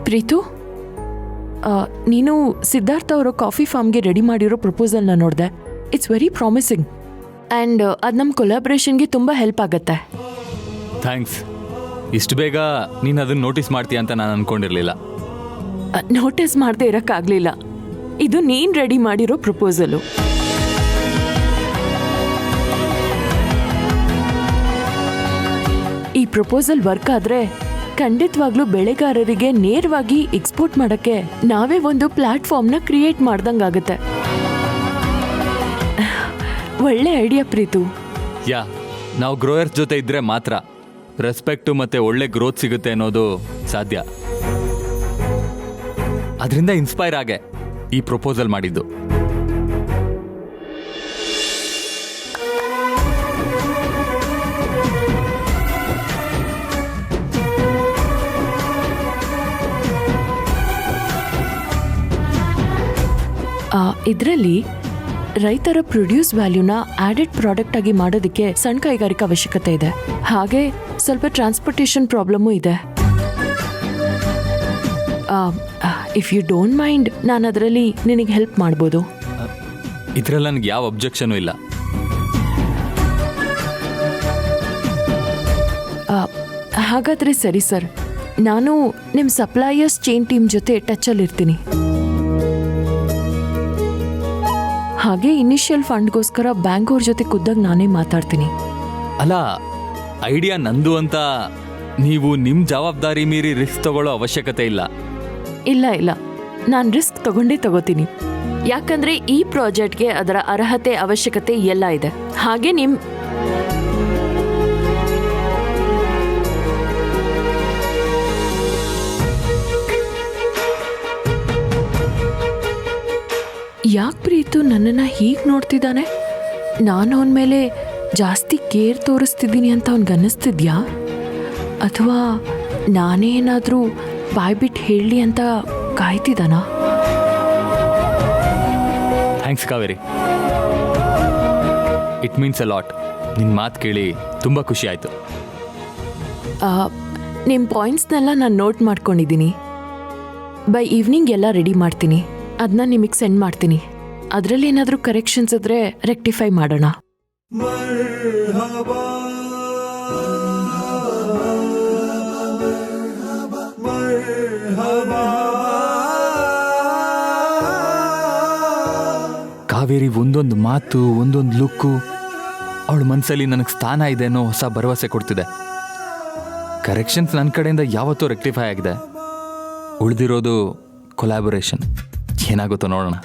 ಪ್ರೀತು, ನೀನು ಸಿದ್ಧಾರ್ಥ ಅವರ ಕಾಫಿ ಫಾರ್ಮ್ಗೆ ರೆಡಿ ಮಾಡಿರೋ ಪ್ರಪೋಸಲ್ನ ನೋಡಿದೆ. ಇಟ್ಸ್ ವೆರಿ ಪ್ರಾಮಿಸಿಂಗ್ ಆ್ಯಂಡ್ ಅದು ನಮ್ಮ ಕೊಲಾಬ್ರೇಷನ್ಗೆ ತುಂಬ ಹೆಲ್ಪ್ ಆಗುತ್ತೆ. ಥ್ಯಾಂಕ್ಸ್. ಇಷ್ಟು ಬೇಗ ನೀನು ಅದನ್ನು ನೋಟಿಸ್ ಮಾಡ್ತೀಯ ಅಂತ ನಾನು ಅಂದ್ಕೊಂಡಿರಲಿಲ್ಲ. ನೋಟಿಸ್ ಮಾಡದೆ ಇರೋಕ್ಕಾಗಲಿಲ್ಲ. ಇದು ನೀನು ರೆಡಿ ಮಾಡಿರೋ ಪ್ರಪೋಸಲು. ಈ ಪ್ರಪೋಸಲ್ ವರ್ಕ್ ಆದರೆ ಖಂಡಿತವಾಗ್ಲೂ ಬೆಳೆಗಾರರಿಗೆ ನೇರವಾಗಿ ಎಕ್ಸ್ಪೋರ್ಟ್ ಮಾಡೋಕ್ಕೆ ನಾವೇ ಒಂದು ಪ್ಲಾಟ್ಫಾರ್ಮ್ನ ಕ್ರಿಯೇಟ್ ಮಾಡ್ದಂಗಾಗುತ್ತೆ. ಒಳ್ಳೆ ಐಡಿಯಾ ಪ್ರೀತು. ಯಾ, ನಾವು ಗ್ರೋಯರ್ಸ್ ಜೊತೆ ಇದ್ದರೆ ಮಾತ್ರ ರೆಸ್ಪೆಕ್ಟು ಮತ್ತು ಒಳ್ಳೆ ಗ್ರೋತ್ ಸಿಗುತ್ತೆ ಅನ್ನೋದು ಸಾಧ್ಯ. ಅದರಿಂದ ಇನ್ಸ್ಪೈರ್ ಆಗೆ ಈ ಪ್ರಪೋಸಲ್ ಮಾಡಿದ್ದು. ಇದರಲ್ಲಿ ರೈತರ ಪ್ರೊಡ್ಯೂಸ್ ವ್ಯಾಲ್ಯೂನ ಆಡೆಡ್ ಪ್ರಾಡಕ್ಟ್ ಆಗಿ ಮಾಡೋದಕ್ಕೆ ಸಣ್ಣ ಕೈಗಾರಿಕಾ ಅವಶ್ಯಕತೆ ಇದೆ. ಹಾಗೆ ಸ್ವಲ್ಪ ಟ್ರಾನ್ಸ್ಪೋರ್ಟೇಷನ್ ಪ್ರಾಬ್ಲಮ್ಮು ಇದೆ. ಇಫ್ ಯು ಡೋಂಟ್ ಮೈಂಡ್, ನಾನು ಅದರಲ್ಲಿ ನಿನಗೆ ಹೆಲ್ಪ್ ಮಾಡ್ಬೋದು. ಇದರಲ್ಲಿ ನನಗೆ ಯಾವ ಅಬ್ಜೆಕ್ಷನು ಇಲ್ಲ. ಹಾಗಾದರೆ ಸರಿ ಸರ್, ನಾನು ನಿಮ್ಮ ಸಪ್ಲೈಯರ್ಸ್ ಚೈನ್ ಟೀಮ್ ಜೊತೆ ಟಚಲ್ಲಿರ್ತೀನಿ. ಹಾಗೆ ಇನಿಷಿಯಲ್ ಫಂಡ್ಗೋಸ್ಕರ ಬ್ಯಾಂಕ್ ಅವ್ರ ಜೊತೆ ಖುದ್ದಾಗಿ ನಾನೇ ಮಾತಾಡ್ತೀನಿ. ಅಲ್ಲ, ಐಡಿಯಾ ನಂದು ಅಂತ ನೀವು ನಿಮ್ಮ ಜವಾಬ್ದಾರಿ ಮೀರಿ ರಿಸ್ಕ್ ತಗೊಳ್ಳೋ ಅವಶ್ಯಕತೆ ಇಲ್ಲ. ಇಲ್ಲ, ನಾನು ರಿಸ್ಕ್ ತಗೋತೀನಿ. ಯಾಕಂದ್ರೆ ಈ ಪ್ರಾಜೆಕ್ಟ್ಗೆ ಅದರ ಅರ್ಹತೆ ಅವಶ್ಯಕತೆ ಎಲ್ಲ ಇದೆ. ಹಾಗೆ ಯಾಕೆ ಪ್ರೀತು ನನ್ನನ್ನು ಹೀಗೆ ನೋಡ್ತಿದ್ದಾನೆ? ನಾನು ಅವನ ಮೇಲೆ ಜಾಸ್ತಿ ಕೇರ್ ತೋರಿಸ್ತಿದ್ದೀನಿ ಅಂತ ಅವನಿಗನ್ನಿಸ್ತಿದ್ಯಾ? ಅಥವಾ ನಾನೇ ಏನಾದರೂ ಬಾಯ್ಬಿಟ್ಟು ಹೇಳಲಿ ಅಂತ ಕಾಯ್ತಿದ್ದಾನಾ? Thanks Kaveri, it means a lot. ನಿನ್ನ ಮಾತು ಕೇಳಿ ತುಂಬ ಖುಷಿ ಆಯಿತು. ನಿಮ್ಮ ಪಾಯಿಂಟ್ಸ್ನೆಲ್ಲ ನಾನು ನೋಟ್ ಮಾಡ್ಕೊಂಡಿದ್ದೀನಿ. ಬೈ ಈವ್ನಿಂಗ್ ಎಲ್ಲ ರೆಡಿ ಮಾಡ್ತೀನಿ. ಅದನ್ನ ನಿಮಗೆ ಸೆಂಡ್ ಮಾಡ್ತೀನಿ. ಅದರಲ್ಲಿ ಏನಾದರೂ ಕರೆಕ್ಷನ್ಸ್ ಇದ್ರೆ ರೆಕ್ಟಿಫೈ ಮಾಡೋಣ. ಕಾವೇರಿ ಒಂದೊಂದು ಮಾತು, ಒಂದೊಂದು ಲುಕ್ಕು ಅವಳ ಮನಸ್ಸಲ್ಲಿ ನನಗೆ ಸ್ಥಾನ ಇದೆ ಅನ್ನೋ ಹೊಸ ಭರವಸೆ ಕೊಡ್ತಿದೆ. ಕರೆಕ್ಷನ್ಸ್ ನನ್ನ ಕಡೆಯಿಂದ ಯಾವತ್ತೂ ರೆಕ್ಟಿಫೈ ಆಗಿದೆ. ಉಳಿದಿರೋದು ಕೊಲಾಬೊರೇಷನ್. ಏನಾಗುತ್ತೋ ನೋಡೋಣ.